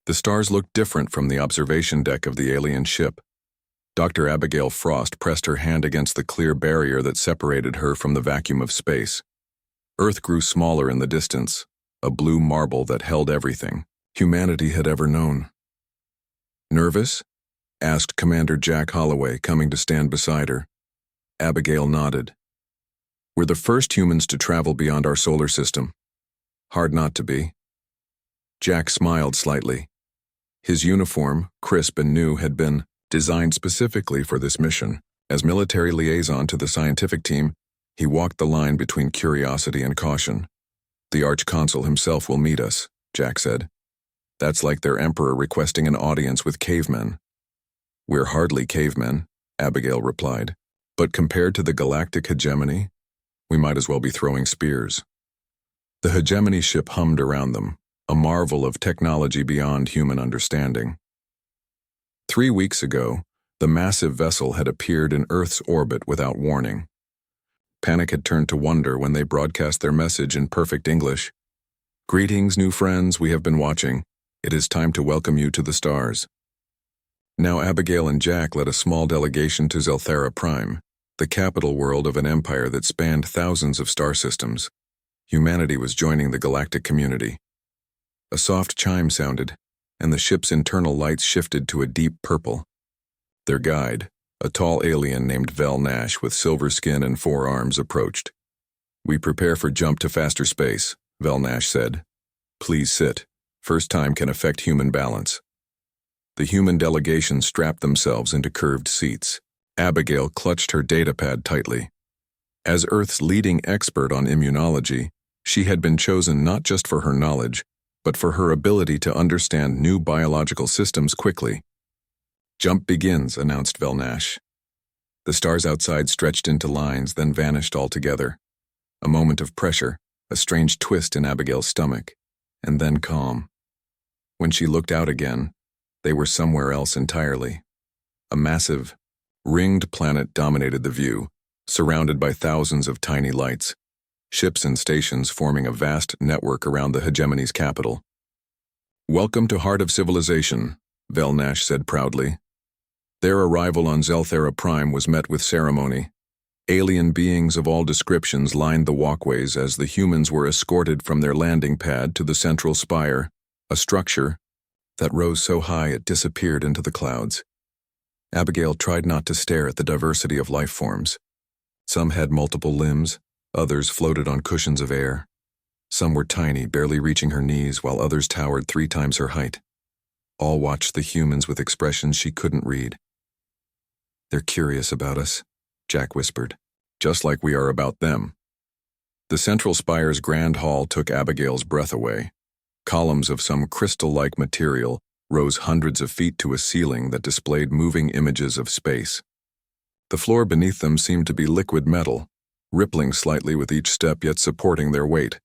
The stars looked different from the observation deck of the alien ship. Dr. Abigail Frost pressed her hand against the clear barrier that separated her from the vacuum of space. Earth grew smaller in the distance, a blue marble that held everything humanity had ever known. "Nervous?" asked Commander Jack Holloway, coming to stand beside her. Abigail nodded. "We're the first humans to travel beyond our solar system. Hard not to be." Jack smiled slightly. His uniform, crisp and new, had been designed specifically for this mission. As military liaison to the scientific team, he walked the line between curiosity and caution. "The Arch-Consul himself will meet us," Jack said. "That's like their emperor requesting an audience with cavemen." "We're hardly cavemen," Abigail replied. "But compared to the galactic hegemony, we might as well be throwing spears." The hegemony ship hummed around them, a marvel of technology beyond human understanding. 3 weeks ago, the massive vessel had appeared in Earth's orbit without warning. Panic had turned to wonder when they broadcast their message in perfect English. "Greetings, new friends we have been watching. It is time to welcome you to the stars." Now Abigail and Jack led a small delegation to Zelthera Prime, the capital world of an empire that spanned thousands of star systems. Humanity was joining the galactic community. A soft chime sounded, and the ship's internal lights shifted to a deep purple. Their guide, a tall alien named Vel Nash with silver skin and 4 arms, approached. "We prepare for jump to faster space," Vel Nash said. "Please sit. First time can affect human balance." The human delegation strapped themselves into curved seats. Abigail clutched her datapad tightly. As Earth's leading expert on immunology, she had been chosen not just for her knowledge, but for her ability to understand new biological systems quickly. "Jump begins," announced Vel Nash. The stars outside stretched into lines, then vanished altogether. A moment of pressure, a strange twist in Abigail's stomach, and then calm. When she looked out again, they were somewhere else entirely. A massive, ringed planet dominated the view, surrounded by thousands of tiny lights, ships and stations forming a vast network around the hegemony's capital. "Welcome to Heart of Civilization," Vel Nash said proudly. Their arrival on Zelthera Prime was met with ceremony. Alien beings of all descriptions lined the walkways as the humans were escorted from their landing pad to the central spire, a structure that rose so high it disappeared into the clouds. Abigail tried not to stare at the diversity of life forms. Some had multiple limbs, others floated on cushions of air. Some were tiny, barely reaching her knees, while others towered 3 times her height. All watched the humans with expressions she couldn't read. "They're curious about us," Jack whispered, "just like we are about them." The central spire's grand hall took Abigail's breath away. Columns of some crystal-like material rose hundreds of feet to a ceiling that displayed moving images of space. The floor beneath them seemed to be liquid metal, rippling slightly with each step yet supporting their weight.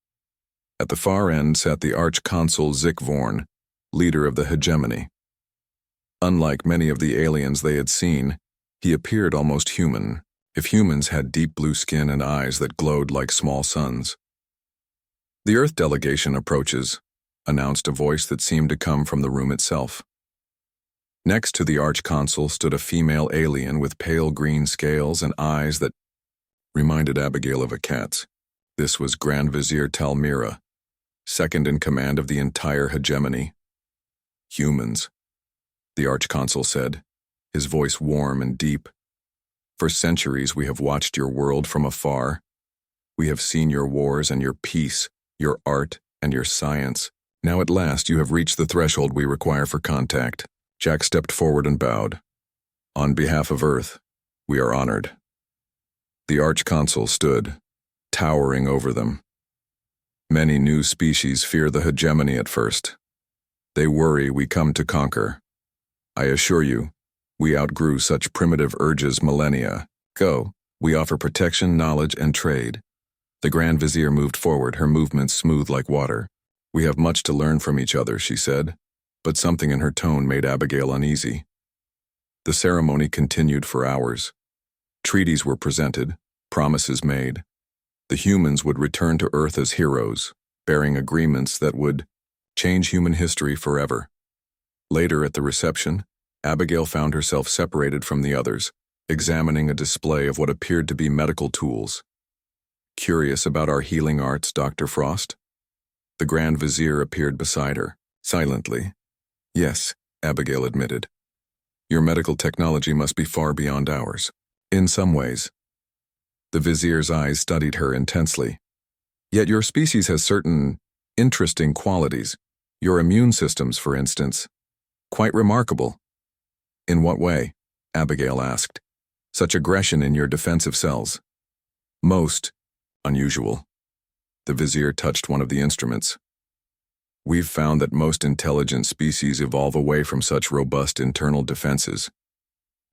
At the far end sat the Arch-Consul Zick Vorn, leader of the hegemony. Unlike many of the aliens they had seen, he appeared almost human, if humans had deep blue skin and eyes that glowed like small suns. "The Earth delegation approaches," announced a voice that seemed to come from the room itself. Next to the Arch-Consul stood a female alien with pale green scales and eyes that reminded Abigail of a cat's. This was Grand Vizier Talmira, second in command of the entire hegemony. "Humans," the Arch-Consul said, his voice warm and deep. "For centuries we have watched your world from afar. We have seen your wars and your peace, your art and your science. Now at last you have reached the threshold we require for contact." Jack stepped forward and bowed. "On behalf of Earth, we are honored." The Arch-Consul stood, towering over them. "Many new species fear the hegemony at first. They worry we come to conquer. I assure you, we outgrew such primitive urges millennia ago. We offer protection, knowledge, and trade." The Grand Vizier moved forward, her movements smooth like water. "We have much to learn from each other," she said, but something in her tone made Abigail uneasy. The ceremony continued for hours. Treaties were presented, promises made. The humans would return to Earth as heroes, bearing agreements that would change human history forever. Later at the reception, Abigail found herself separated from the others, examining a display of what appeared to be medical tools. Curious about our healing arts, Dr. Frost? The Grand Vizier appeared beside her, silently. Yes, Abigail admitted. Your medical technology must be far beyond ours. In some ways. The Vizier's eyes studied her intensely. Yet your species has certain interesting qualities. Your immune systems, for instance. Quite remarkable. In what way? Abigail asked. Such aggression in your defensive cells. Most unusual. The Vizier touched one of the instruments. We've found that most intelligent species evolve away from such robust internal defenses.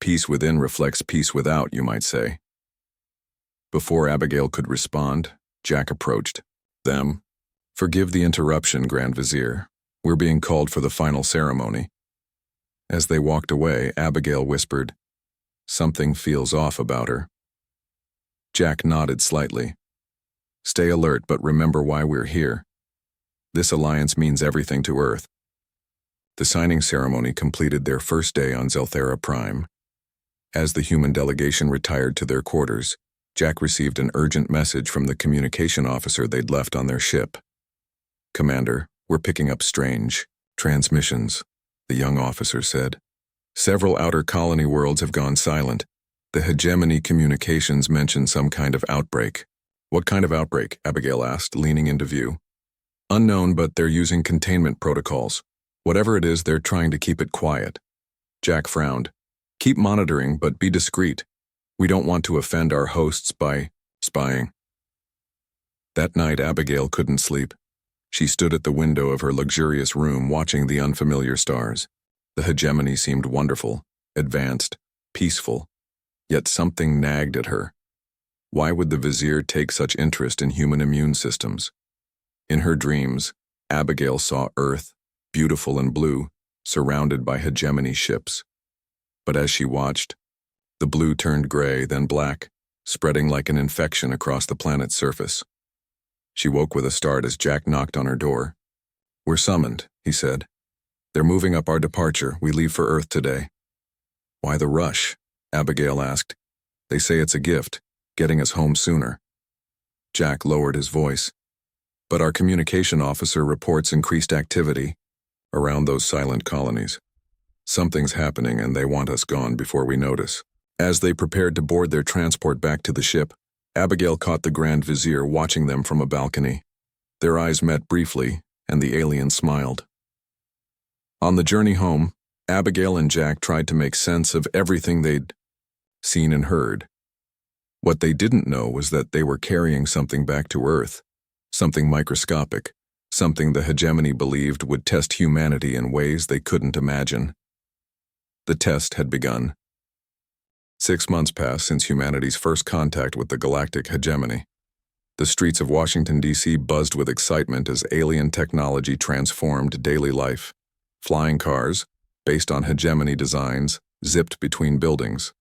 Peace within reflects peace without, you might say. Before Abigail could respond, Jack approached them. Forgive the interruption, Grand Vizier. We're being called for the final ceremony. As they walked away, Abigail whispered, Something feels off about her. Jack nodded slightly. Stay alert, but remember why we're here. This alliance means everything to Earth. The signing ceremony completed their first day on Zelthera Prime. As the human delegation retired to their quarters, Jack received an urgent message from the communication officer they'd left on their ship. Commander, we're picking up strange transmissions, the young officer said. Several outer colony worlds have gone silent. The hegemony communications mention some kind of outbreak. What kind of outbreak? Abigail asked, leaning into view. Unknown, but they're using containment protocols. Whatever it is, they're trying to keep it quiet. Jack frowned. Keep monitoring, but be discreet. We don't want to offend our hosts by spying. That night, Abigail couldn't sleep. She stood at the window of her luxurious room watching the unfamiliar stars. The hegemony seemed wonderful, advanced, peaceful, yet something nagged at her. Why would the Vizier take such interest in human immune systems? In her dreams, Abigail saw Earth, beautiful and blue, surrounded by hegemony ships. But as she watched, the blue turned gray, then black, spreading like an infection across the planet's surface. She woke with a start as Jack knocked on her door. We're summoned, he said. They're moving up our departure. We leave for Earth today. Why the rush? Abigail asked. They say it's a gift, getting us home sooner. Jack lowered his voice. But our communication officer reports increased activity around those silent colonies. Something's happening and they want us gone before we notice. As they prepared to board their transport back to the ship, Abigail caught the Grand Vizier watching them from a balcony. Their eyes met briefly, and the alien smiled. On the journey home, Abigail and Jack tried to make sense of everything they'd seen and heard. What they didn't know was that they were carrying something back to Earth, something microscopic, something the hegemony believed would test humanity in ways they couldn't imagine. The test had begun. 6 months passed since humanity's first contact with the galactic hegemony. The streets of Washington, D.C. buzzed with excitement as alien technology transformed daily life. Flying cars, based on hegemony designs, zipped between buildings.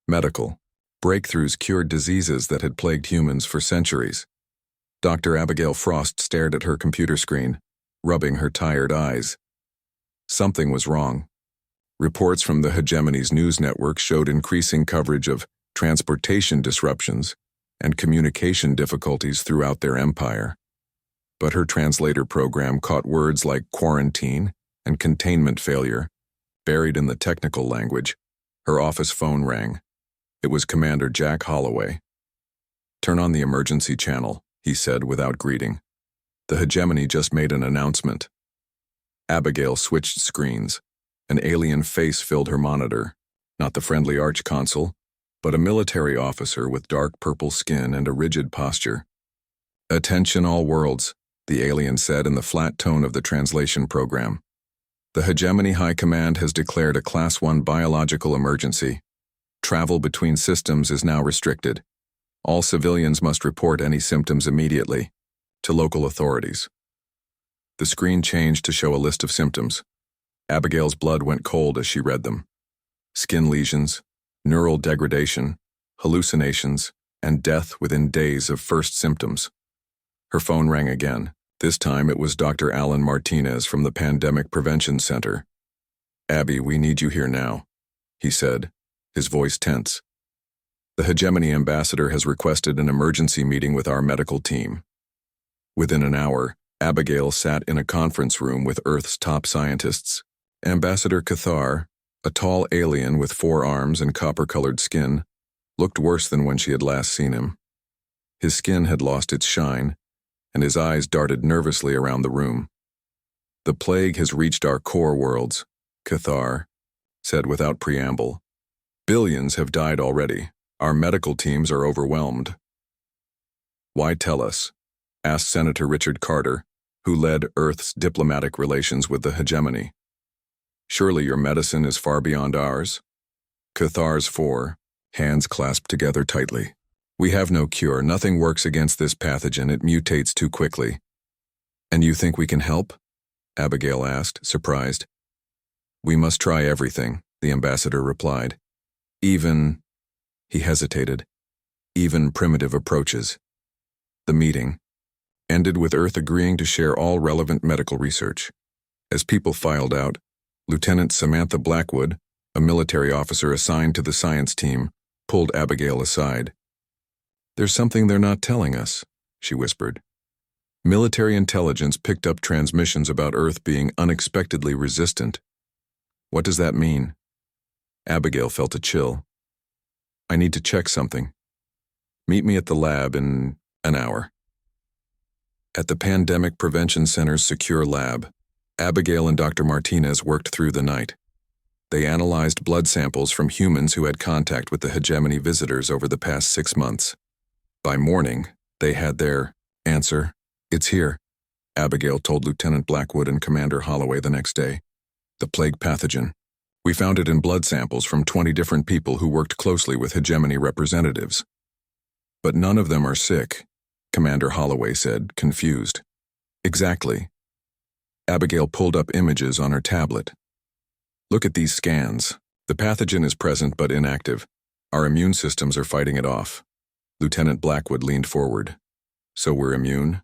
Medical breakthroughs cured diseases that had plagued humans for centuries. Dr. Abigail Frost stared at her computer screen, rubbing her tired eyes. Something was wrong. Reports from the hegemony's news network showed increasing coverage of transportation disruptions and communication difficulties throughout their empire. But her translator program caught words like quarantine and containment failure, buried in the technical language. Her office phone rang. It was Commander Jack Holloway. Turn on the emergency channel, he said without greeting. The hegemony just made an announcement. Abigail switched screens. An alien face filled her monitor, not the friendly arch consul, but a military officer with dark purple skin and a rigid posture. Attention all worlds, the alien said in the flat tone of the translation program. The Hegemony High Command has declared a Class 1 biological emergency. Travel between systems is now restricted. All civilians must report any symptoms immediately to local authorities. The screen changed to show a list of symptoms. Abigail's blood went cold as she read them. Skin lesions, neural degradation, hallucinations, and death within days of first symptoms. Her phone rang again. This time it was Dr. Alan Martinez from the Pandemic Prevention Center. Abby, we need you here now, he said, his voice tense. The hegemony ambassador has requested an emergency meeting with our medical team. Within an hour, Abigail sat in a conference room with Earth's top scientists. Ambassador Cathar, a tall alien with 4 arms and copper-colored skin, looked worse than when she had last seen him. His skin had lost its shine, and his eyes darted nervously around the room. The plague has reached our core worlds, Cathar said without preamble. Billions have died already. Our medical teams are overwhelmed. Why tell us? Asked Senator Richard Carter, who led Earth's diplomatic relations with the hegemony. Surely your medicine is far beyond ours? Cathar's 4 hands clasped together tightly. We have no cure. Nothing works against this pathogen. It mutates too quickly. And you think we can help? Abigail asked, surprised. We must try everything, the ambassador replied. He hesitated, even primitive approaches. The meeting ended with Earth agreeing to share all relevant medical research. As people filed out, Lieutenant Samantha Blackwood, a military officer assigned to the science team, pulled Abigail aside. There's something they're not telling us, she whispered. Military intelligence picked up transmissions about Earth being unexpectedly resistant. What does that mean? Abigail felt a chill. I need to check something. Meet me at the lab in an hour. At the Pandemic Prevention Center's secure lab, Abigail and Dr. Martinez worked through the night. They analyzed blood samples from humans who had contact with the hegemony visitors over the past 6 months. By morning, they had their answer. It's here, Abigail told Lieutenant Blackwood and Commander Holloway the next day. The plague pathogen. We found it in blood samples from 20 different people who worked closely with hegemony representatives. But none of them are sick, Commander Holloway said, confused. Exactly. Abigail pulled up images on her tablet. Look at these scans. The pathogen is present but inactive. Our immune systems are fighting it off. Lieutenant Blackwood leaned forward. So we're immune?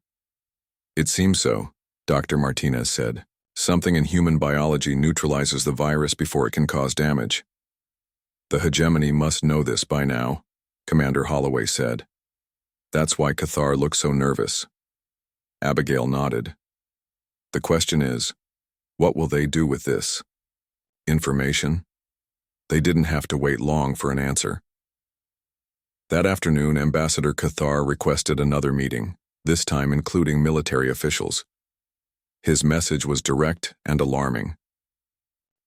It seems so, Dr. Martinez said. Something in human biology neutralizes the virus before it can cause damage. The hegemony must know this by now, Commander Holloway said. That's why Cathar looked so nervous. Abigail nodded. The question is, what will they do with this? Information? They didn't have to wait long for an answer. That afternoon, Ambassador Cathar requested another meeting, this time including military officials. His message was direct and alarming.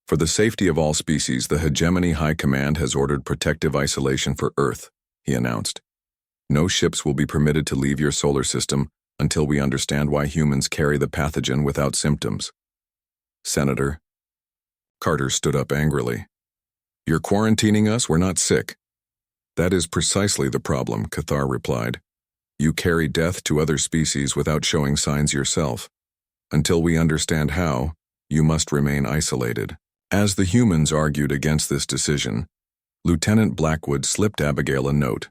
For the safety of all species, the Hegemony High Command has ordered protective isolation for Earth, he announced. No ships will be permitted to leave your solar system until we understand why humans carry the pathogen without symptoms. Senator. Carter stood up angrily. You're quarantining us? We're not sick. That is precisely the problem, Cathar replied. You carry death to other species without showing signs yourself. Until we understand how, you must remain isolated. As the humans argued against this decision, Lieutenant Blackwood slipped Abigail a note.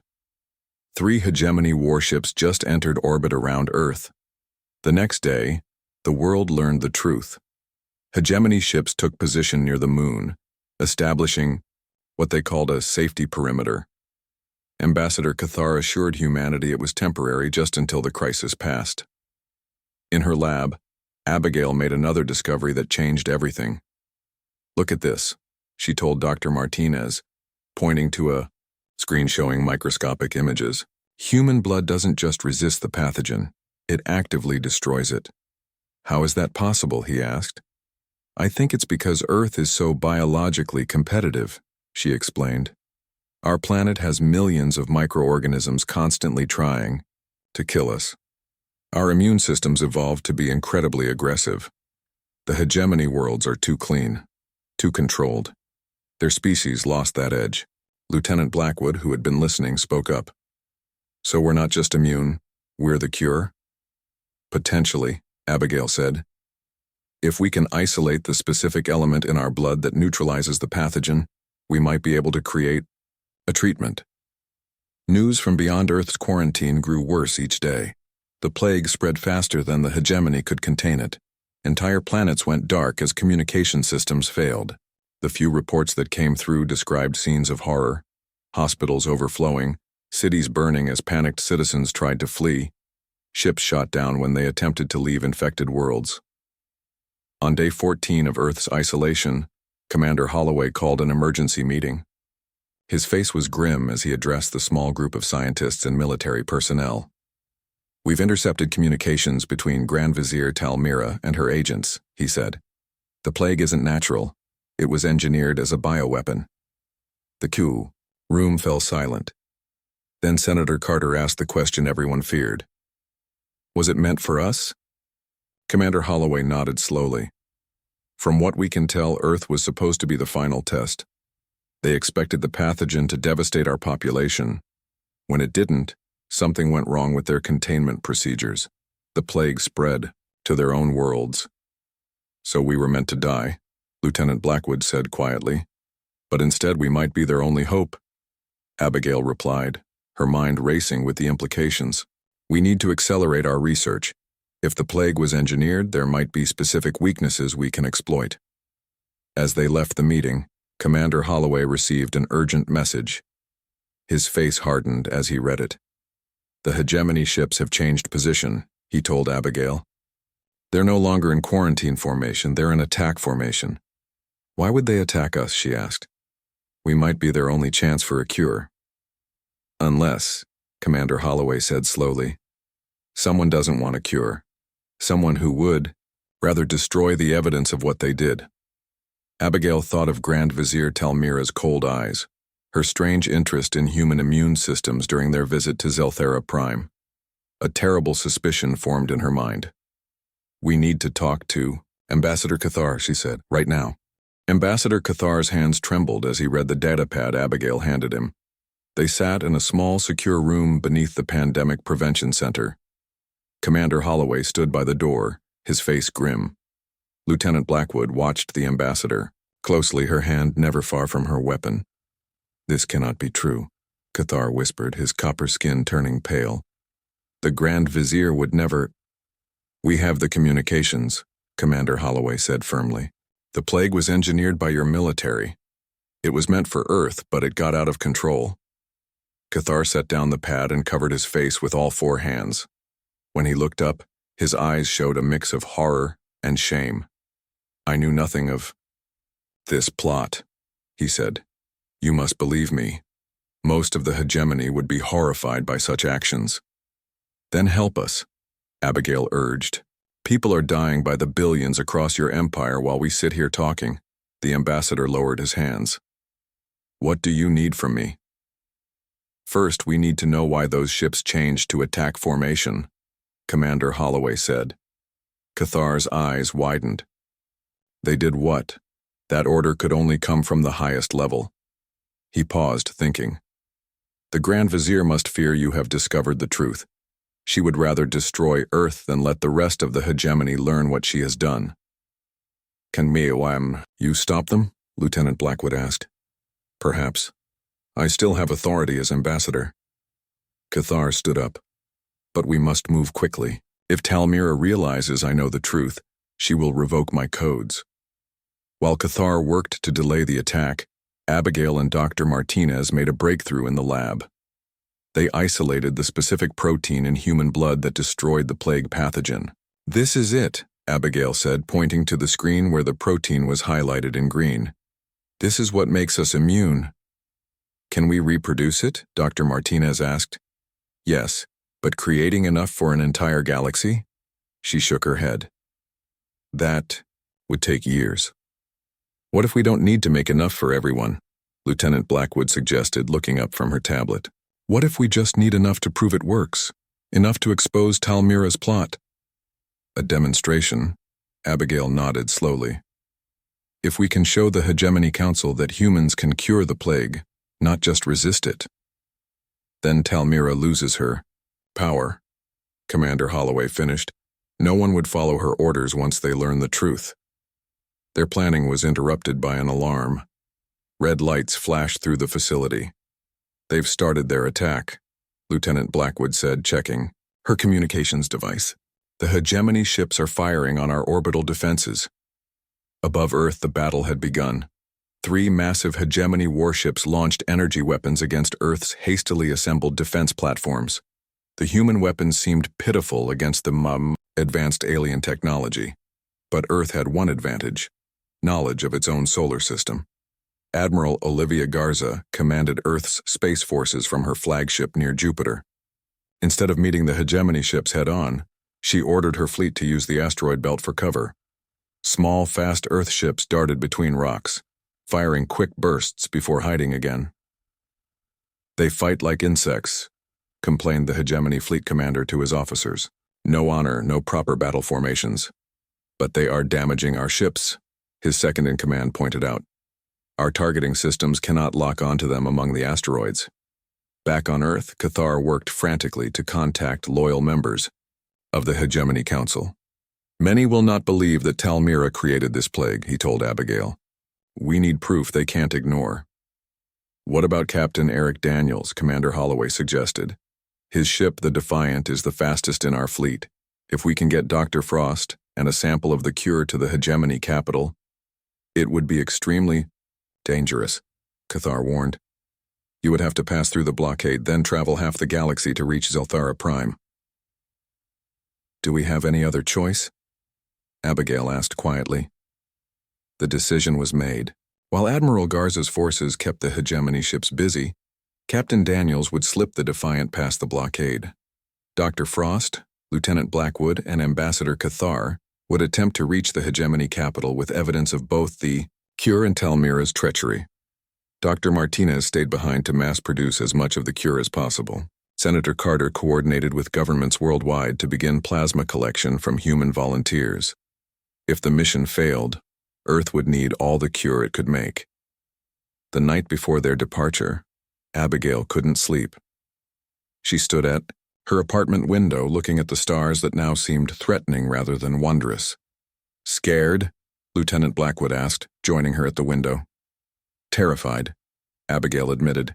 3 hegemony warships just entered orbit around Earth. The next day, the world learned the truth. Hegemony ships took position near the moon, establishing what they called a safety perimeter. Ambassador Cathar assured humanity it was temporary just until the crisis passed. In her lab, Abigail made another discovery that changed everything. Look at this, she told Dr. Martinez, pointing to a screen showing microscopic images. Human blood doesn't just resist the pathogen, it actively destroys it. How is that possible, he asked. I think it's because Earth is so biologically competitive, she explained. Our planet has millions of microorganisms constantly trying to kill us. Our immune systems evolved to be incredibly aggressive. The hegemony worlds are too clean, too controlled. Their species lost that edge. Lieutenant Blackwood, who had been listening, spoke up. So we're not just immune, we're the cure? Potentially, Abigail said. If we can isolate the specific element in our blood that neutralizes the pathogen, we might be able to create a treatment. News from beyond Earth's quarantine grew worse each day. The plague spread faster than the hegemony could contain it. Entire planets went dark as communication systems failed. The few reports that came through described scenes of horror, hospitals overflowing, cities burning as panicked citizens tried to flee, ships shot down when they attempted to leave infected worlds. On day 14 of Earth's isolation, Commander Holloway called an emergency meeting. His face was grim as he addressed the small group of scientists and military personnel. "We've intercepted communications between Grand Vizier Talmira and her agents," he said. "The plague isn't natural. It was engineered as a bioweapon." The room fell silent. Then Senator Carter asked the question everyone feared. "Was it meant for us?" Commander Holloway nodded slowly. "From what we can tell, Earth was supposed to be the final test. They expected the pathogen to devastate our population. When it didn't, something went wrong with their containment procedures. The plague spread to their own worlds. So we were meant to die," Lieutenant Blackwood said quietly. "But instead we might be their only hope." Abigail replied, her mind racing with the implications. "We need to accelerate our research. If the plague was engineered, there might be specific weaknesses we can exploit." As they left the meeting, Commander Holloway received an urgent message. His face hardened as he read it. "The hegemony ships have changed position," he told Abigail. "They're no longer in quarantine formation, they're in attack formation." "Why would they attack us?" she asked. "We might be their only chance for a cure." "Unless," Commander Holloway said slowly, "someone doesn't want a cure. Someone who would rather destroy the evidence of what they did." Abigail thought of Grand Vizier Talmira's cold eyes, her strange interest in human immune systems during their visit to Zelthera Prime. A terrible suspicion formed in her mind. "We need to talk to Ambassador Cathar," she said, "right now." Ambassador Cathar's hands trembled as he read the datapad Abigail handed him. They sat in a small, secure room beneath the Pandemic Prevention Center. Commander Holloway stood by the door, his face grim. Lieutenant Blackwood watched the ambassador, closely, her hand never far from her weapon. "This cannot be true," Cathar whispered, his copper skin turning pale. "The Grand Vizier would never—" "We have the communications," Commander Holloway said firmly. "The plague was engineered by your military. It was meant for Earth, but it got out of control." Cathar set down the pad and covered his face with all four hands. When he looked up, his eyes showed a mix of horror and shame. "I knew nothing of this plot," he said. "You must believe me. Most of the hegemony would be horrified by such actions." "Then help us," Abigail urged. "People are dying by the billions across your empire while we sit here talking." The ambassador lowered his hands. "What do you need from me?" "First, we need to know why those ships changed to attack formation," Commander Holloway said. Cathar's eyes widened. "They did what? That order could only come from the highest level." He paused, thinking. "The Grand Vizier must fear you have discovered the truth. She would rather destroy Earth than let the rest of the hegemony learn what she has done." "Can you stop them?" Lieutenant Blackwood asked. "Perhaps. I still have authority as ambassador." Cathar stood up. "But we must move quickly. If Talmira realizes I know the truth, she will revoke my codes." While Cathar worked to delay the attack, Abigail and Dr. Martinez made a breakthrough in the lab. They isolated the specific protein in human blood that destroyed the plague pathogen. "This is it," Abigail said, pointing to the screen where the protein was highlighted in green. "This is what makes us immune." "Can we reproduce it?" Dr. Martinez asked. "Yes, but creating enough for an entire galaxy?" She shook her head. "That would take years." "What if we don't need to make enough for everyone?" Lieutenant Blackwood suggested, looking up from her tablet. "What if we just need enough to prove it works? Enough to expose Talmira's plot?" "A demonstration," Abigail nodded slowly. "If we can show the Hegemony Council that humans can cure the plague, not just resist it. Then Talmira loses her power," Commander Holloway finished. "No one would follow her orders once they learn the truth." Their planning was interrupted by an alarm. Red lights flashed through the facility. "They've started their attack," Lieutenant Blackwood said, checking her communications device. "The hegemony ships are firing on our orbital defenses." Above Earth, the battle had begun. 3 massive hegemony warships launched energy weapons against Earth's hastily assembled defense platforms. The human weapons seemed pitiful against the advanced alien technology. But Earth had one advantage: knowledge of its own solar system. Admiral Olivia Garza commanded Earth's space forces from her flagship near Jupiter. Instead of meeting the hegemony ships head-on, she ordered her fleet to use the asteroid belt for cover. Small, fast Earth ships darted between rocks, firing quick bursts before hiding again. "They fight like insects," complained the hegemony fleet commander to his officers. "No honor, no proper battle formations. But they are damaging our ships," his second-in-command pointed out. "Our targeting systems cannot lock onto them among the asteroids." Back on Earth, Cathar worked frantically to contact loyal members of the Hegemony Council. "Many will not believe that Talmira created this plague," he told Abigail. "We need proof they can't ignore." "What about Captain Eric Daniels?" Commander Holloway suggested. "His ship, the Defiant, is the fastest in our fleet. If we can get Dr. Frost and a sample of the cure to the Hegemony capital, it would be extremely dangerous," Cathar warned. "You would have to pass through the blockade, then travel half the galaxy to reach Zelthara Prime." "Do we have any other choice?" Abigail asked quietly. The decision was made. While Admiral Garza's forces kept the hegemony ships busy, Captain Daniels would slip the Defiant past the blockade. Dr. Frost, Lieutenant Blackwood, and Ambassador Cathar would attempt to reach the hegemony capital with evidence of both the cure and Talmira's treachery. Dr. Martinez stayed behind to mass-produce as much of the cure as possible. Senator Carter coordinated with governments worldwide to begin plasma collection from human volunteers. If the mission failed, Earth would need all the cure it could make. The night before their departure, Abigail couldn't sleep. She stood at her apartment window looking at the stars that now seemed threatening rather than wondrous. "Scared?" Lieutenant Blackwood asked, joining her at the window. "Terrified," Abigail admitted.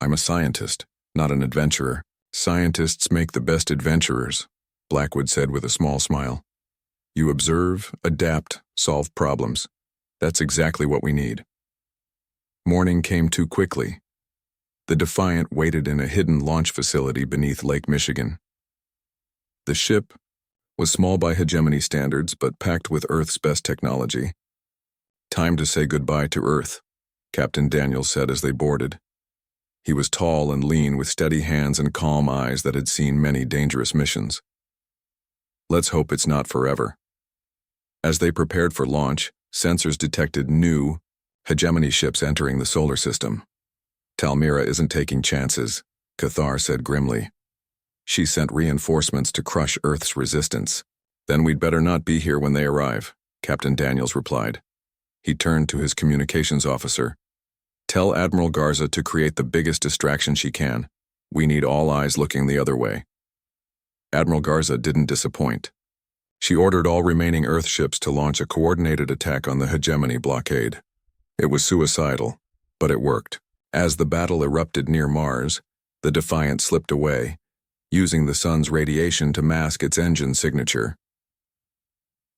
"I'm a scientist, not an adventurer. Scientists make the best adventurers," Blackwood said with a small smile. "You observe, adapt, solve problems. That's exactly what we need." Morning came too quickly. The Defiant waited in a hidden launch facility beneath Lake Michigan. The ship was small by hegemony standards, but packed with Earth's best technology. "Time to say goodbye to Earth," Captain Daniels said as they boarded. He was tall and lean with steady hands and calm eyes that had seen many dangerous missions. "Let's hope it's not forever." As they prepared for launch, sensors detected new hegemony ships entering the solar system. "Talmira isn't taking chances," Cathar said grimly. "She sent reinforcements to crush Earth's resistance." "Then we'd better not be here when they arrive," Captain Daniels replied. He turned to his communications officer. "Tell Admiral Garza to create the biggest distraction she can. We need all eyes looking the other way." Admiral Garza didn't disappoint. She ordered all remaining Earth ships to launch a coordinated attack on the hegemony blockade. It was suicidal, but it worked. As the battle erupted near Mars, the Defiant slipped away, using the sun's radiation to mask its engine signature.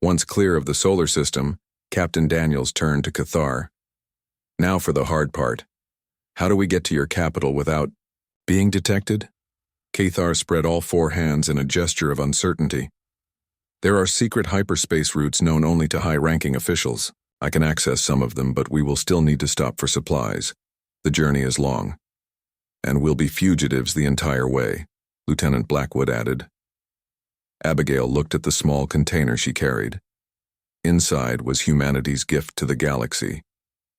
Once clear of the solar system, Captain Daniels turned to Cathar. "Now for the hard part. How do we get to your capital without being detected?" Cathar spread all 4 hands in a gesture of uncertainty. "There are secret hyperspace routes known only to high-ranking officials. I can access some of them, but we will still need to stop for supplies. The journey is long. And we'll be fugitives the entire way," Lieutenant Blackwood added. Abigail looked at the small container she carried. Inside was humanity's gift to the galaxy.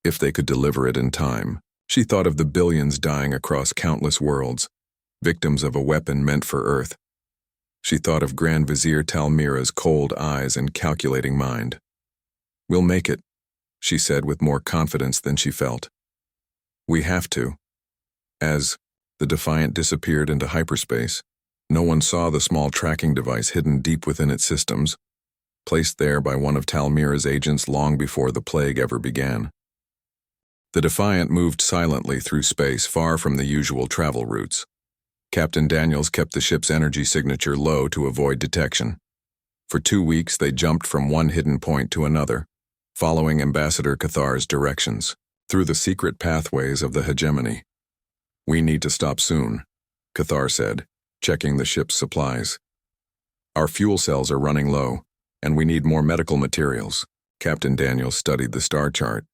If they could deliver it in time. She thought of the billions dying across countless worlds, victims of a weapon meant for Earth. She thought of Grand Vizier Talmira's cold eyes and calculating mind. "We'll make it," she said with more confidence than she felt. "We have to." As the Defiant disappeared into hyperspace, no one saw the small tracking device hidden deep within its systems, placed there by one of Talmira's agents long before the plague ever began. The Defiant moved silently through space, far from the usual travel routes. Captain Daniels kept the ship's energy signature low to avoid detection. For 2 weeks, they jumped from one hidden point to another, following Ambassador Cathar's directions, through the secret pathways of the hegemony. "We need to stop soon," Cathar said, checking the ship's supplies. "Our fuel cells are running low, and we need more medical materials." Captain Daniels studied the star chart.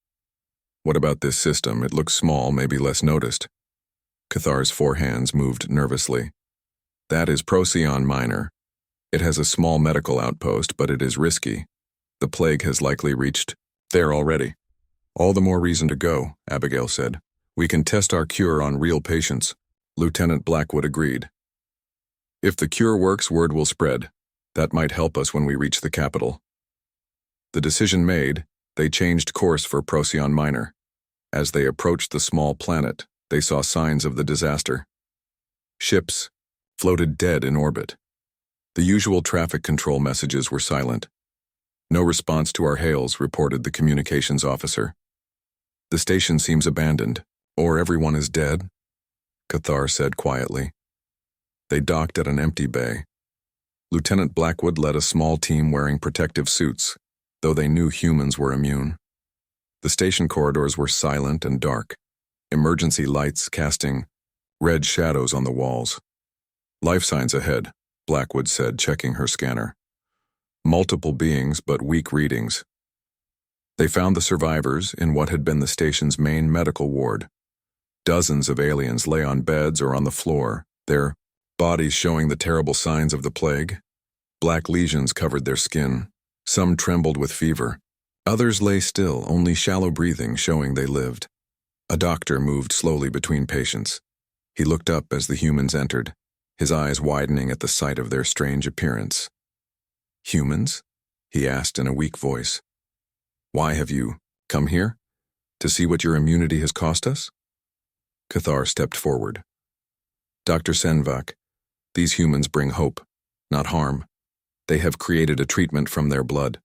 "What about this system? It looks small, maybe less noticed." Cathar's four hands moved nervously. "That is Procyon Minor. It has a small medical outpost, but it is risky. The plague has likely reached there already." "All the more reason to go," Abigail said. "We can test our cure on real patients." Lieutenant Blackwood agreed. "If the cure works, word will spread. That might help us when we reach the capital." The decision made, they changed course for Procyon Minor. As they approached the small planet, they saw signs of the disaster. Ships floated dead in orbit. The usual traffic control messages were silent. "No response to our hails," reported the communications officer. "The station seems abandoned, or everyone is dead," Cathar said quietly. They docked at an empty bay. Lieutenant Blackwood led a small team wearing protective suits, though they knew humans were immune. The station corridors were silent and dark, emergency lights casting red shadows on the walls. "Life signs ahead," Blackwood said, checking her scanner. "Multiple beings, but weak readings." They found the survivors in what had been the station's main medical ward. Dozens of aliens lay on beds or on the floor, their bodies showing the terrible signs of the plague. Black lesions covered their skin. Some trembled with fever. Others lay still, only shallow breathing showing they lived. A doctor moved slowly between patients. He looked up as the humans entered, his eyes widening at the sight of their strange appearance. "Humans?" he asked in a weak voice. "Why have you come here? To see what your immunity has cost us?" Cathar stepped forward. "Dr. Senvak, these humans bring hope, not harm. They have created a treatment from their blood."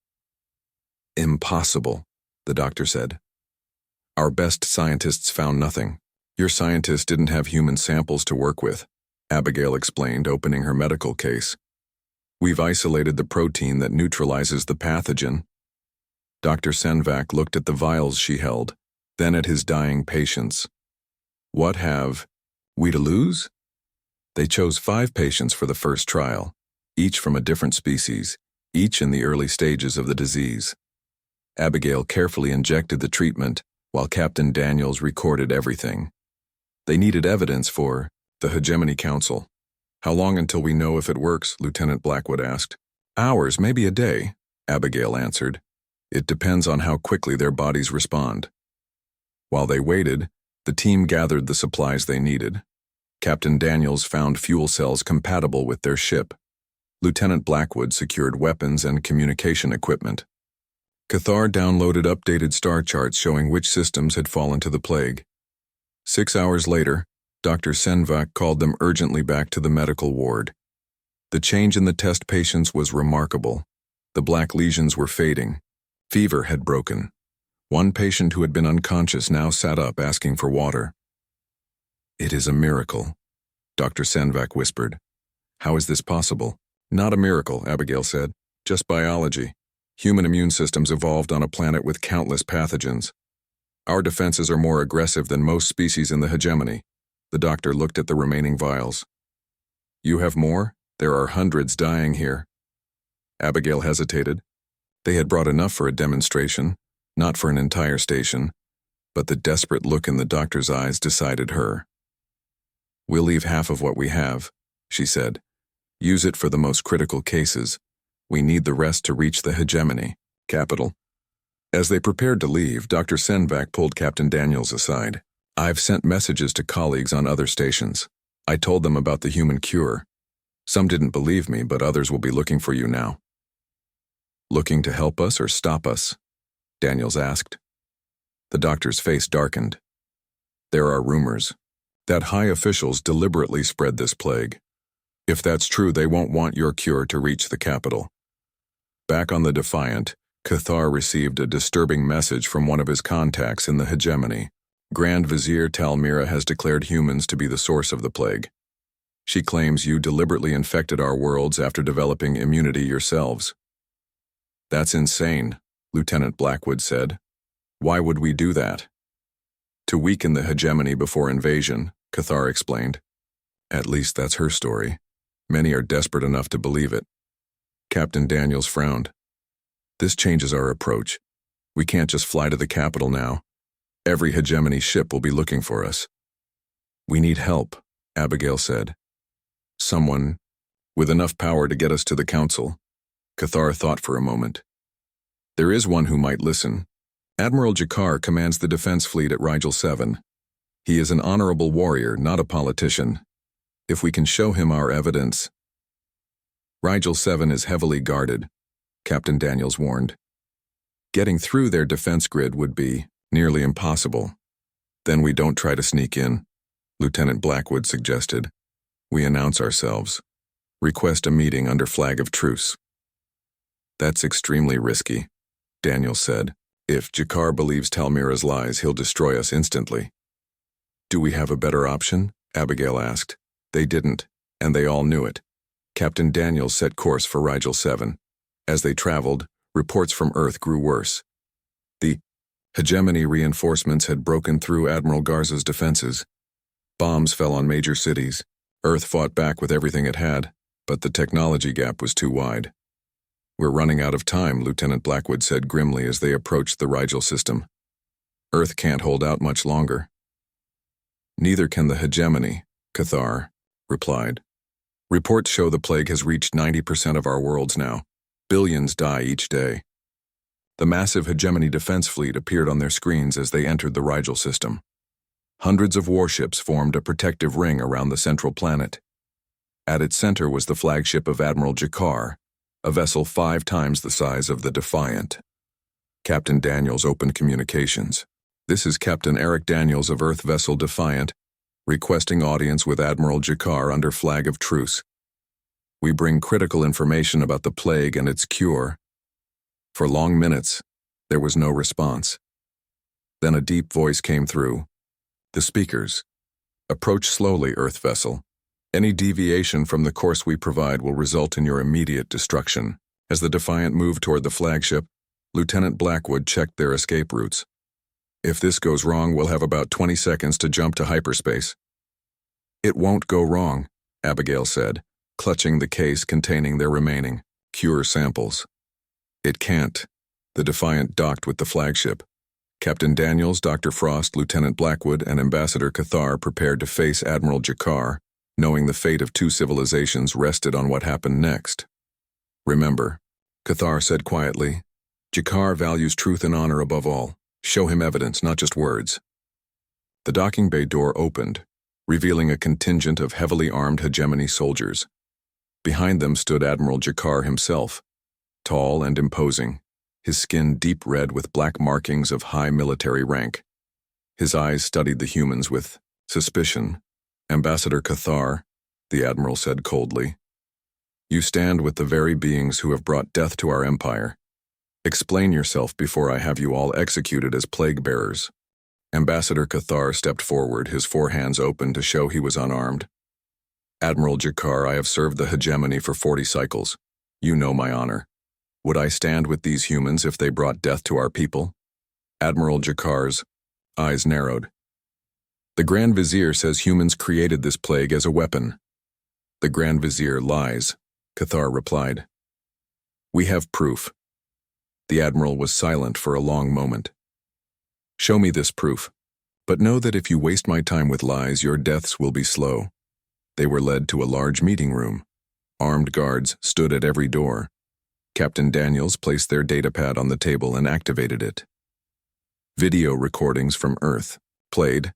"Impossible," the doctor said. "Our best scientists found nothing. Your scientists didn't have human samples to work with," Abigail explained, opening her medical case. "We've isolated the protein that neutralizes the pathogen." Dr. Senvak looked at the vials she held, then at his dying patients. "What have we to lose?" They chose 5 patients for the first trial, each from a different species, each in the early stages of the disease. Abigail carefully injected the treatment, while Captain Daniels recorded everything. They needed evidence for the Hegemony Council. "How long until we know if it works?" Lieutenant Blackwood asked. "Hours, maybe a day," Abigail answered. "It depends on how quickly their bodies respond." While they waited, the team gathered the supplies they needed. Captain Daniels found fuel cells compatible with their ship. Lieutenant Blackwood secured weapons and communication equipment. Cathar downloaded updated star charts showing which systems had fallen to the plague. 6 hours later, Dr. Senvak called them urgently back to the medical ward. The change in the test patients was remarkable. The black lesions were fading. Fever had broken. One patient who had been unconscious now sat up asking for water. "It is a miracle," Dr. Senvak whispered. "How is this possible?" "Not a miracle," Abigail said. "Just biology. Human immune systems evolved on a planet with countless pathogens. Our defenses are more aggressive than most species in the hegemony." The doctor looked at the remaining vials. "You have more? There are hundreds dying here." Abigail hesitated. They had brought enough for a demonstration, not for an entire station, but the desperate look in the doctor's eyes decided her. "We'll leave half of what we have," she said. "Use it for the most critical cases. We need the rest to reach the hegemony capital." As they prepared to leave, Dr. Senvak pulled Captain Daniels aside. "I've sent messages to colleagues on other stations. I told them about the human cure. Some didn't believe me, but others will be looking for you now." "Looking to help us or stop us?" Daniels asked. The doctor's face darkened. "There are rumors that high officials deliberately spread this plague. If that's true, they won't want your cure to reach the capital." Back on the Defiant, Cathar received a disturbing message from one of his contacts in the hegemony. "Grand Vizier Talmira has declared humans to be the source of the plague. She claims you deliberately infected our worlds after developing immunity yourselves." "That's insane," Lieutenant Blackwood said. Why would we do that? To weaken the hegemony before invasion, Cathar explained. At least that's her story. Many are desperate enough to believe it. Captain Daniels frowned. This changes our approach. We can't just fly to the capital now. Every hegemony ship will be looking for us. We need help, Abigail said. Someone with enough power to get us to the council. Cathar thought for a moment. There is one who might listen. Admiral Jakar commands the defense fleet at Rigel 7. He is an honorable warrior, not a politician. If we can show him our evidence. Rigel 7 is heavily guarded, Captain Daniels warned. Getting through their defense grid would be nearly impossible. Then we don't try to sneak in, Lieutenant Blackwood suggested. We announce ourselves. Request a meeting under flag of truce. That's extremely risky, Daniels said. If Jakar believes Talmira's lies, he'll destroy us instantly. Do we have a better option? Abigail asked. They didn't, and they all knew it. Captain Daniels set course for Rigel 7. As they traveled, reports from Earth grew worse. The hegemony reinforcements had broken through Admiral Garza's defenses. Bombs fell on major cities. Earth fought back with everything it had, but the technology gap was too wide. We're running out of time, Lieutenant Blackwood said grimly as they approached the Rigel system. Earth can't hold out much longer. Neither can the hegemony, Cathar replied. Reports show the plague has reached 90% of our worlds now. Billions die each day. The massive hegemony defense fleet appeared on their screens as they entered the Rigel system. Hundreds of warships formed a protective ring around the central planet. At its center was the flagship of Admiral Jakar, a vessel 5 times the size of the Defiant. Captain Daniels opened communications. This is Captain Eric Daniels of Earth Vessel Defiant, requesting audience with Admiral Jakar under flag of truce. We bring critical information about the plague and its cure. For long minutes, there was no response. Then a deep voice came through. The speakers. Approach slowly, Earth Vessel. Any deviation from the course we provide will result in your immediate destruction. As the Defiant moved toward the flagship, Lieutenant Blackwood checked their escape routes. If this goes wrong, we'll have about 20 seconds to jump to hyperspace. It won't go wrong, Abigail said, clutching the case containing their remaining cure samples. It can't. The Defiant docked with the flagship. Captain Daniels, Dr. Frost, Lieutenant Blackwood, and Ambassador Cathar prepared to face Admiral Jakar, knowing the fate of 2 civilizations rested on what happened next. Remember, Cathar said quietly, Jakar values truth and honor above all. Show him evidence, not just words. The docking bay door opened, revealing a contingent of heavily armed hegemony soldiers. Behind them stood Admiral Jakar himself, tall and imposing, his skin deep red with black markings of high military rank. His eyes studied the humans with suspicion. Ambassador Cathar, the Admiral said coldly, you stand with the very beings who have brought death to our empire. Explain yourself before I have you all executed as plague bearers. Ambassador Cathar stepped forward, his 4 hands open to show he was unarmed. Admiral Jakar, I have served the hegemony for 40 cycles. You know my honor. Would I stand with these humans if they brought death to our people? Admiral Jakar's eyes narrowed. The Grand Vizier says humans created this plague as a weapon. The Grand Vizier lies, Cathar replied. We have proof. The Admiral was silent for a long moment. Show me this proof, but know that if you waste my time with lies, your deaths will be slow. They were led to a large meeting room. Armed guards stood at every door. Captain Daniels placed their datapad on the table and activated it. Video recordings from Earth played,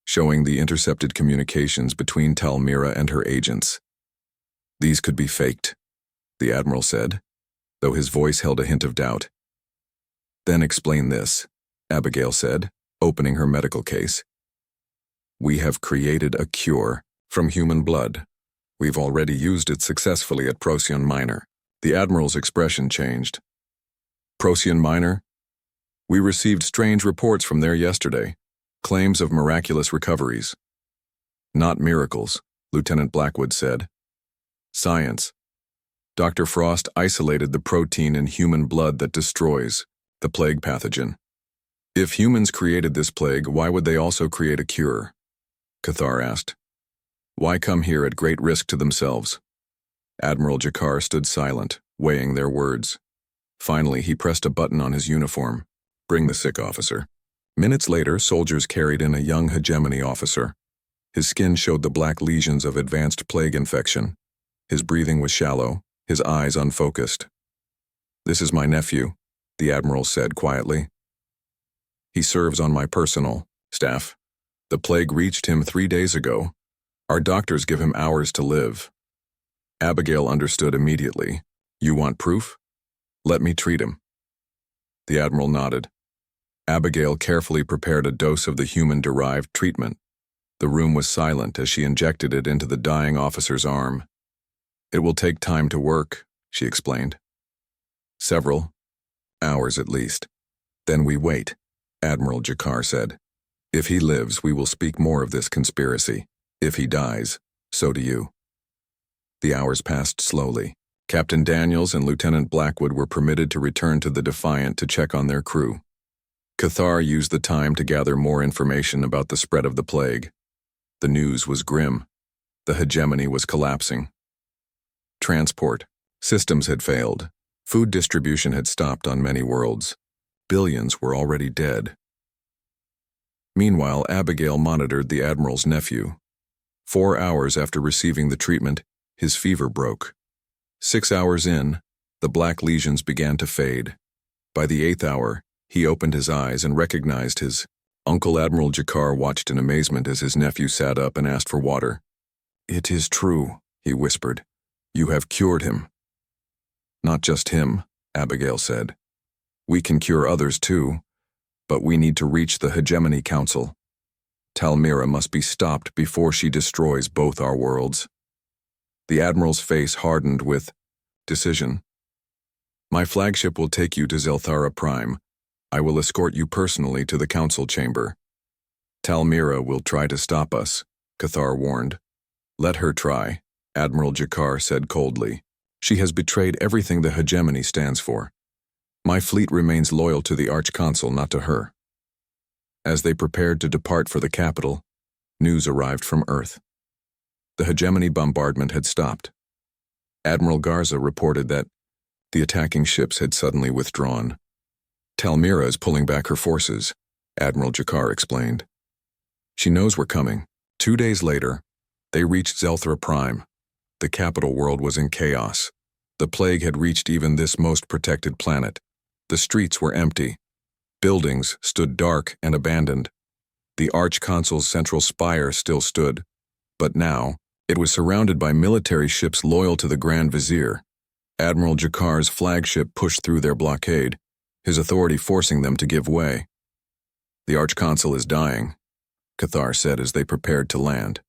showing the intercepted communications between Talmira and her agents. These could be faked, the Admiral said, though his voice held a hint of doubt. Then explain this, Abigail said, opening her medical case. We have created a cure from human blood. We've already used it successfully at Procyon Minor. The Admiral's expression changed. Procyon Minor? We received strange reports from there yesterday. Claims of miraculous recoveries. Not miracles, Lieutenant Blackwood said. Science. Dr. Frost isolated the protein in human blood that destroys The plague pathogen. If humans created this plague, why would they also create a cure? Cathar asked. Why come here at great risk to themselves? Admiral Jakar stood silent, weighing their words. Finally, he pressed a button on his uniform. Bring the sick officer. Minutes later, soldiers carried in a young hegemony officer. His skin showed the black lesions of advanced plague infection. His breathing was shallow, his eyes unfocused. This is my nephew, the admiral said quietly. He serves on my personal staff. The plague reached him 3 days ago. Our doctors give him hours to live. Abigail understood immediately. You want proof? Let me treat him. The admiral nodded. Abigail carefully prepared a dose of the human-derived treatment. The room was silent as she injected it into the dying officer's arm. It will take time to work, she explained. Several hours at least. Then we wait, Admiral Jakar said. If he lives, we will speak more of this conspiracy. If he dies, so do you. The hours passed slowly. Captain Daniels and Lieutenant Blackwood were permitted to return to the Defiant to check on their crew. Cathar used the time to gather more information about the spread of the plague. The news was grim. The hegemony was collapsing. Transport systems had failed. Food distribution had stopped on many worlds. Billions were already dead. Meanwhile, Abigail monitored the Admiral's nephew. 4 hours after receiving the treatment, his fever broke. 6 hours in, the black lesions began to fade. By the 8th hour, he opened his eyes and recognized his uncle. Admiral Jakar watched in amazement as his nephew sat up and asked for water. It is true, he whispered. You have cured him. Not just him, Abigail said. We can cure others too, but we need to reach the Hegemony Council. Talmira must be stopped before she destroys both our worlds. The Admiral's face hardened with decision. My flagship will take you to Zelthara Prime. I will escort you personally to the council chamber. Talmira will try to stop us, Cathar warned. Let her try, Admiral Jakar said coldly. She has betrayed everything the hegemony stands for. My fleet remains loyal to the Archconsul, not to her. As they prepared to depart for the capital, news arrived from Earth. The hegemony bombardment had stopped. Admiral Garza reported that the attacking ships had suddenly withdrawn. Talmira is pulling back her forces, Admiral Jakar explained. She knows we're coming. 2 days later, they reached Zelthara Prime. The capital world was in chaos. The plague had reached even this most protected planet. The streets were empty. Buildings stood dark and abandoned. The Archconsul's central spire still stood, but now it was surrounded by military ships loyal to the Grand Vizier. Admiral Jakar's flagship pushed through their blockade, his authority forcing them to give way. The Archconsul is dying, Cathar said as they prepared to land.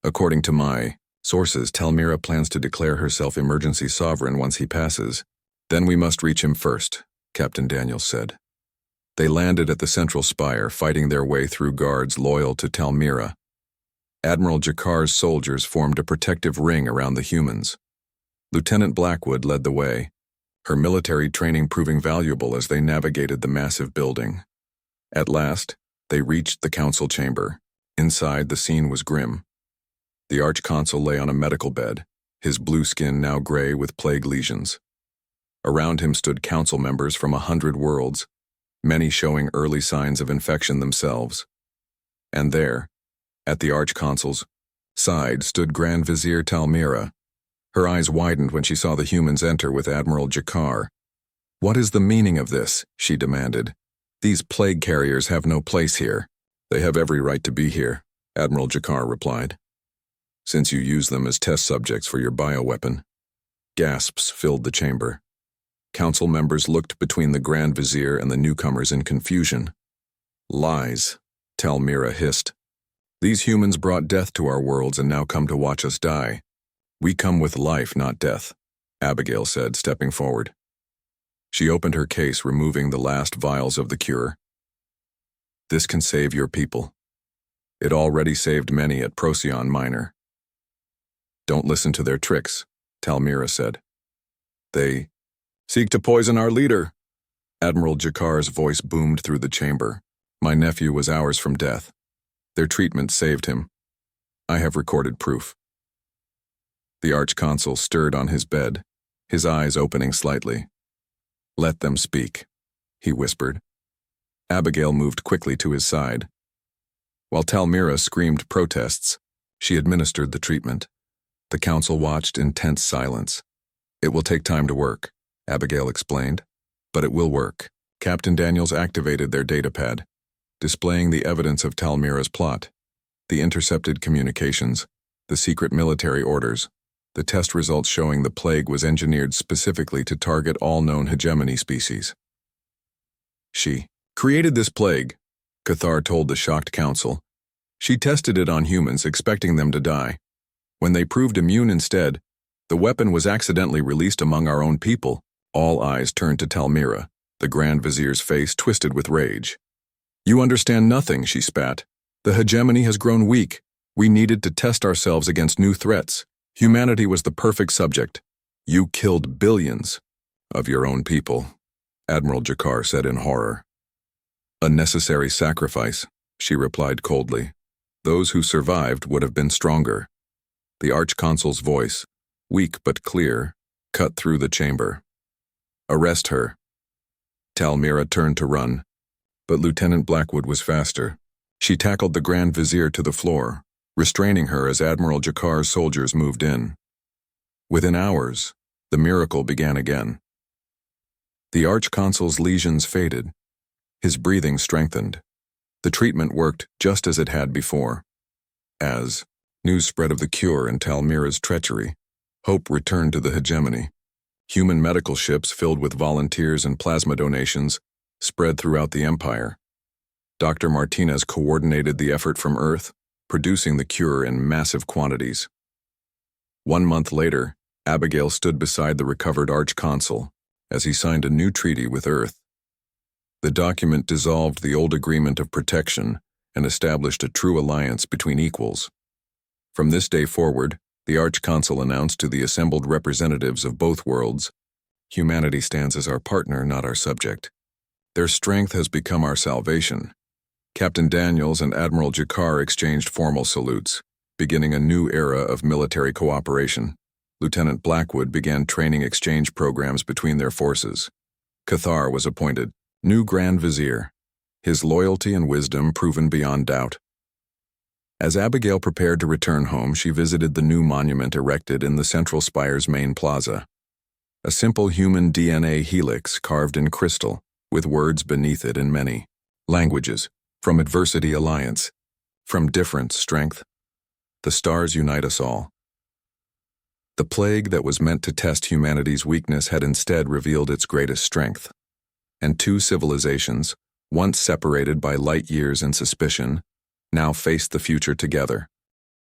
According to my sources, Talmira plans to declare herself emergency sovereign once he passes. Then we must reach him first, Captain Daniels said. They landed at the central spire, fighting their way through guards loyal to Talmira. Admiral Jakar's soldiers formed a protective ring around the humans. Lieutenant Blackwood led the way, her military training proving valuable as they navigated the massive building. At last, they reached the council chamber. Inside, the scene was grim. The Archconsul lay on a medical bed, his blue skin now gray with plague lesions. Around him stood council members from 100 worlds, many showing early signs of infection themselves. And there, at the Archconsul's side, stood Grand Vizier Talmira. Her eyes widened when she saw the humans enter with Admiral Jakar. What is the meaning of this? She demanded. These plague carriers have no place here. They have every right to be here, Admiral Jakar replied. Since you use them as test subjects for your bioweapon. Gasps filled the chamber. Council members looked between the Grand Vizier and the newcomers in confusion. Lies, Talmira hissed. These humans brought death to our worlds and now come to watch us die. We come with life, not death, Abigail said, stepping forward. She opened her case, removing the last vials of the cure. This can save your people. It already saved many at Procyon Minor. Don't listen to their tricks, Talmira said. They seek to poison our leader, Admiral Jakar's voice boomed through the chamber. My nephew was hours from death. Their treatment saved him. I have recorded proof. The Archconsul stirred on his bed, his eyes opening slightly. Let them speak, he whispered. Abigail moved quickly to his side. While Talmira screamed protests, she administered the treatment. The council watched in tense silence. It will take time to work, Abigail explained, but it will work. Captain Daniels activated their datapad, displaying the evidence of Talmira's plot, the intercepted communications, the secret military orders, the test results showing the plague was engineered specifically to target all known hegemony species. She created this plague, Cathar told the shocked council. She tested it on humans, expecting them to die. When they proved immune instead, the weapon was accidentally released among our own people. All eyes turned to Talmira, the Grand Vizier's face twisted with rage. You understand nothing, she spat. The hegemony has grown weak. We needed to test ourselves against new threats. Humanity was the perfect subject. You killed billions of your own people, Admiral Jakar said in horror. A necessary sacrifice, she replied coldly. Those who survived would have been stronger. The Archconsul's voice, weak but clear, cut through the chamber. Arrest her. Talmira turned to run, but Lieutenant Blackwood was faster. She tackled the Grand Vizier to the floor, restraining her as Admiral Jakar's soldiers moved in. Within hours, the miracle began again. The Archconsul's lesions faded. His breathing strengthened. The treatment worked just as it had before. As news spread of the cure and Talmira's treachery, hope returned to the hegemony. Human medical ships filled with volunteers and plasma donations spread throughout the empire. Dr. Martinez coordinated the effort from Earth, producing the cure in massive quantities. 1 month later, Abigail stood beside the recovered Archconsul as he signed a new treaty with Earth. The document dissolved the old agreement of protection and established a true alliance between equals. From this day forward, the Archconsul announced to the assembled representatives of both worlds, humanity stands as our partner, not our subject. Their strength has become our salvation. Captain Daniels and Admiral Jakar exchanged formal salutes, beginning a new era of military cooperation. Lieutenant Blackwood began training exchange programs between their forces. Cathar was appointed new Grand Vizier, his loyalty and wisdom proven beyond doubt. As Abigail prepared to return home, she visited the new monument erected in the Central Spire's main plaza. A simple human DNA helix carved in crystal, with words beneath it in many languages. From adversity, alliance. From difference, strength. The stars unite us all. The plague that was meant to test humanity's weakness had instead revealed its greatest strength. And two civilizations, once separated by light years and suspicion, now faced the future together.